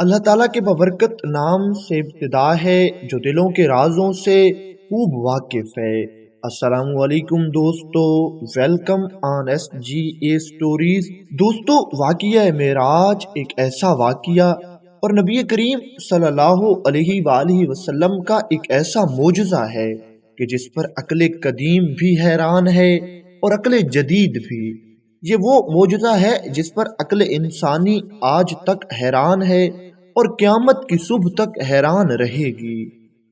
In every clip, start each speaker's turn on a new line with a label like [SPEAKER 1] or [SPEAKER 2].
[SPEAKER 1] اللہ تعالیٰ کے بابرکت نام سے ابتدا ہے جو دلوں کے رازوں سے خوب واقف ہے۔ السلام علیکم دوستو، welcome on S G A stories. دوستو، واقعہ معراج ایک ایسا واقعہ اور نبی کریم صلی اللہ علیہ وآلہ وسلم کا ایک ایسا معجزہ ہے کہ جس پر عقل قدیم بھی حیران ہے اور عقل جدید بھی۔ یہ وہ معجزہ ہے جس پر عقل انسانی آج تک حیران ہے اور قیامت کی صبح تک حیران رہے گی۔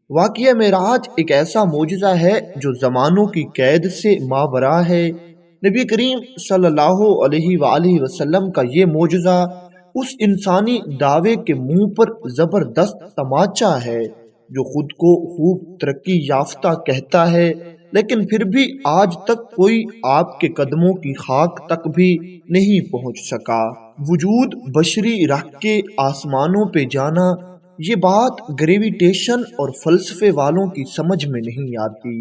[SPEAKER 1] واقعہ معراج ایک ایسا معجزہ ہے جو زمانوں کی قید سے ماورا ہے۔ نبی کریم صلی اللہ علیہ وآلہ وسلم کا یہ معجزہ اس انسانی دعوے کے منہ پر زبردست تماچا ہے جو خود کو خوب ترقی یافتہ کہتا ہے، لیکن پھر بھی آج تک کوئی آپ کے قدموں کی خاک تک بھی نہیں پہنچ سکا۔ وجود بشری رکھ کے آسمانوں پہ جانا، یہ بات گریویٹیشن اور فلسفے والوں کی سمجھ میں نہیں آتی،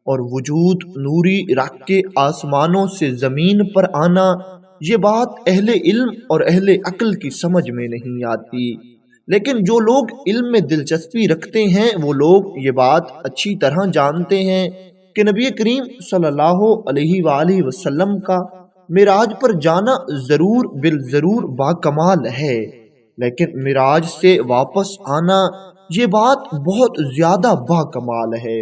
[SPEAKER 1] اور وجود نوری رکھ کے آسمانوں سے زمین پر آنا، یہ بات اہل علم اور اہل عقل کی سمجھ میں نہیں آتی۔ لیکن جو لوگ علم میں دلچسپی رکھتے ہیں وہ لوگ یہ بات اچھی طرح جانتے ہیں کہ نبی کریم صلی اللہ علیہ وآلہ وسلم کا معراج پر جانا ضرور بالضرور باکمال ہے، لیکن معراج سے واپس آنا یہ بات بہت زیادہ باکمال ہے۔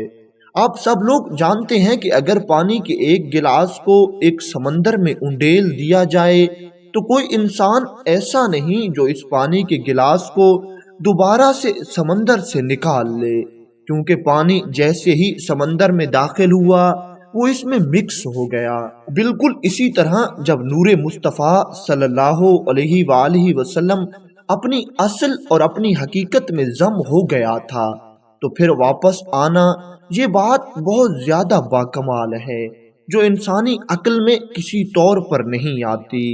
[SPEAKER 1] آپ سب لوگ جانتے ہیں کہ اگر پانی کے ایک گلاس کو ایک سمندر میں انڈیل دیا جائے تو کوئی انسان ایسا نہیں جو اس پانی کے گلاس کو دوبارہ سے سمندر سے نکال لے، کیونکہ پانی جیسے ہی سمندر میں داخل ہوا وہ اس میں مکس ہو گیا۔ بالکل اسی طرح جب نور مصطفیٰ صلی اللہ علیہ وآلہ وسلم اپنی اصل اور اپنی حقیقت میں ضم ہو گیا تھا تو پھر واپس آنا یہ بات بہت زیادہ باکمال ہے جو انسانی عقل میں کسی طور پر نہیں آتی۔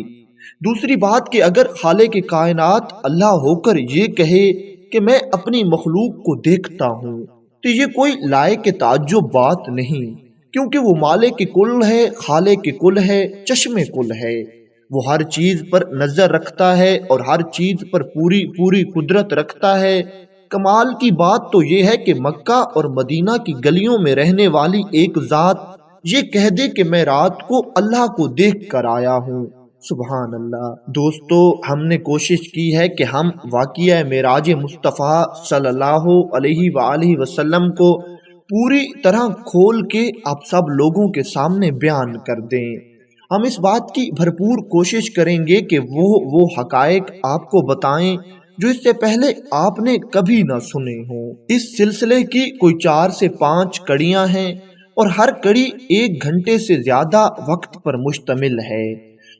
[SPEAKER 1] دوسری بات کہ اگر خالق کائنات اللہ ہو کر یہ کہے کہ میں اپنی مخلوق کو دیکھتا ہوں تو یہ کوئی لائق تعجب بات نہیں، کیونکہ وہ مالک کل ہے، خالق کل ہے، چشم کل ہے۔ وہ ہر چیز پر نظر رکھتا ہے اور ہر چیز پر پوری قدرت رکھتا ہے۔ کمال کی بات تو یہ ہے کہ مکہ اور مدینہ کی گلیوں میں رہنے والی ایک ذات یہ کہہ دے کہ میں رات کو اللہ کو دیکھ کر آیا ہوں۔ سبحان اللہ۔ دوستو، ہم نے کوشش کی ہے کہ ہم واقعہ معراج مصطفیٰ صلی اللہ علیہ وآلہ وسلم کو پوری طرح کھول کے آپ سب لوگوں کے سامنے بیان کر دیں۔ ہم اس بات کی بھرپور کوشش کریں گے کہ وہ حقائق آپ کو بتائیں جو اس سے پہلے آپ نے کبھی نہ سنے ہوں۔ اس سلسلے کی کوئی 4 سے 5 کڑیاں ہیں اور ہر کڑی 1 گھنٹے سے زیادہ وقت پر مشتمل ہے۔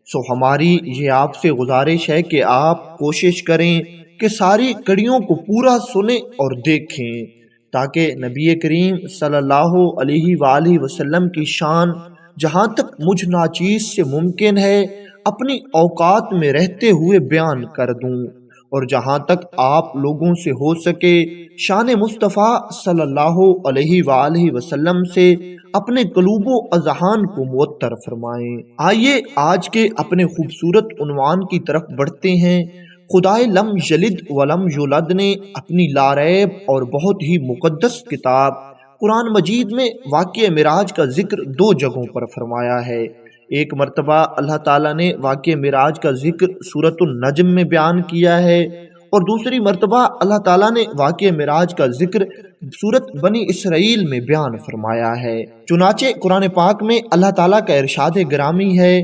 [SPEAKER 1] سو ہماری یہ آپ سے گزارش ہے کہ آپ کوشش کریں کہ ساری کڑیوں کو پورا سنیں اور دیکھیں تاکہ نبی کریم صلی اللہ علیہ وآلہ وسلم کی شان جہاں تک مجھ ناچیز سے ممکن ہے اپنی اوقات میں رہتے ہوئے بیان کر دوں، اور جہاں تک آپ لوگوں سے ہو سکے شان مصطفیٰ صلی اللہ علیہ وآلہ وسلم سے اپنے قلوب و اذہان کو معطر فرمائیں۔ آئیے آج کے اپنے خوبصورت عنوان کی طرف بڑھتے ہیں۔ خدائے لم یلد ولم یولد نے اپنی لاریب اور بہت ہی مقدس کتاب قرآن مجید میں واقعہ معراج کا ذکر 2 جگہوں پر فرمایا ہے۔ ایک مرتبہ اللہ تعالیٰ نے واقعہ معراج کا ذکر سورۃ النجم میں بیان کیا ہے، اور دوسری مرتبہ اللہ تعالیٰ نے واقعہ معراج کا ذکر سورۃ بنی اسرائیل میں بیان فرمایا ہے۔ چنانچہ قرآن پاک میں اللہ تعالیٰ کا ارشاد گرامی ہے،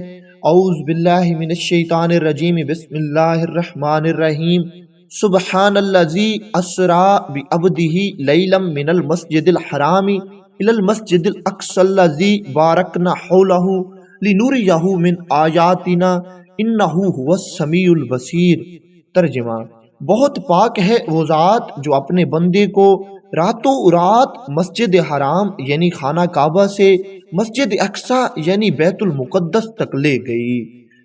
[SPEAKER 1] اعوذ باللہ من الشیطان الرجیم، بسم اللہ الرحمن الرحیم، سبحان الذی اسری بعبدہ لیلا من المسجد الحرام الی المسجد الاقصی الذی بارکنا حولہ لنریہ من آیاتنا انہ هو السمیع البصیر۔ ترجمہ: بہت پاک ہے وہ ذات جو اپنے بندے کو راتوں رات مسجد حرام یعنی خانہ کعبہ سے مسجد اقصی یعنی بیت المقدس تک لے گئی،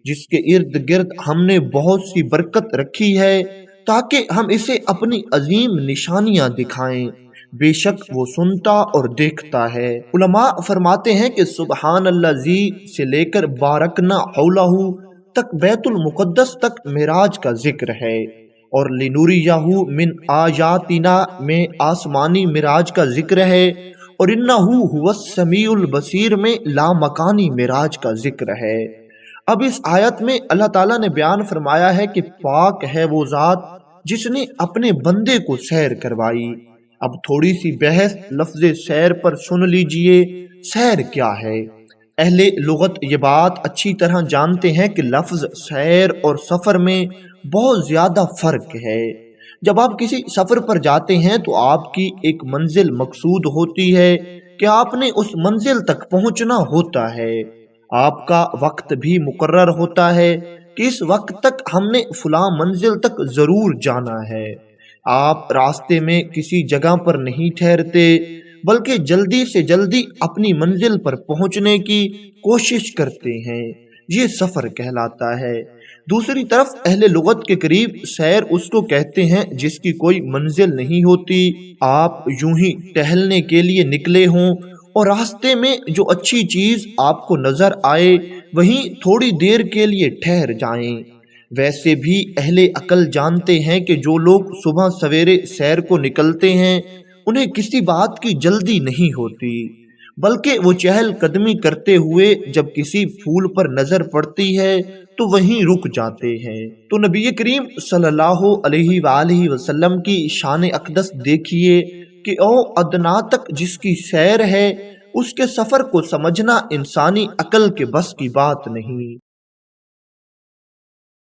[SPEAKER 1] جس کے ارد گرد ہم نے بہت سی برکت رکھی ہے تاکہ ہم اسے اپنی عظیم نشانیاں دکھائیں۔ بے شک وہ سنتا اور دیکھتا ہے۔ علماء فرماتے ہیں کہ سبحان الذی سے لے کر بارکنا حولہ تک بیت المقدس تک معراج کا ذکر ہے، اور لنوریہو من آیاتنا میں آسمانی معراج کا ذکر ہے، اور انہو هو السمیع البصیر میں لامکانی معراج کا ذکر ہے۔ اب اس آیت میں اللہ تعالیٰ نے بیان فرمایا ہے کہ پاک ہے وہ ذات جس نے اپنے بندے کو سیر کروائی۔ اب تھوڑی سی بحث لفظ سیر پر سن لیجئے۔ سیر کیا ہے؟ اہل لغت یہ بات اچھی طرح جانتے ہیں کہ لفظ سیر اور سفر میں بہت زیادہ فرق ہے۔ جب آپ کسی سفر پر جاتے ہیں تو آپ کی ایک منزل مقصود ہوتی ہے کہ آپ نے اس منزل تک پہنچنا ہوتا ہے۔ آپ کا وقت بھی مقرر ہوتا ہے کہ اس وقت تک ہم نے فلاں منزل تک ضرور جانا ہے۔ آپ راستے میں کسی جگہ پر نہیں ٹھہرتے بلکہ جلدی سے جلدی اپنی منزل پر پہنچنے کی کوشش کرتے ہیں، یہ سفر کہلاتا ہے۔ دوسری طرف اہل لغت کے قریب سیر اس کو کہتے ہیں جس کی کوئی منزل نہیں ہوتی، آپ یوں ہی ٹہلنے کے لیے نکلے ہوں اور راستے میں جو اچھی چیز آپ کو نظر آئے وہیں تھوڑی دیر کے لیے ٹھہر جائیں۔ ویسے بھی اہل عقل جانتے ہیں کہ جو لوگ صبح سویرے سیر کو نکلتے ہیں انہیں کسی بات کی جلدی نہیں ہوتی، بلکہ وہ چہل قدمی کرتے ہوئے جب کسی پھول پر نظر پڑتی ہے تو وہیں رک جاتے ہیں۔ تو نبی کریم صلی اللہ علیہ وآلہ وسلم کی شان اقدس دیکھیے کہ او ادنا تک جس کی سیر ہے اس کے سفر کو سمجھنا انسانی عقل کے بس کی بات نہیں۔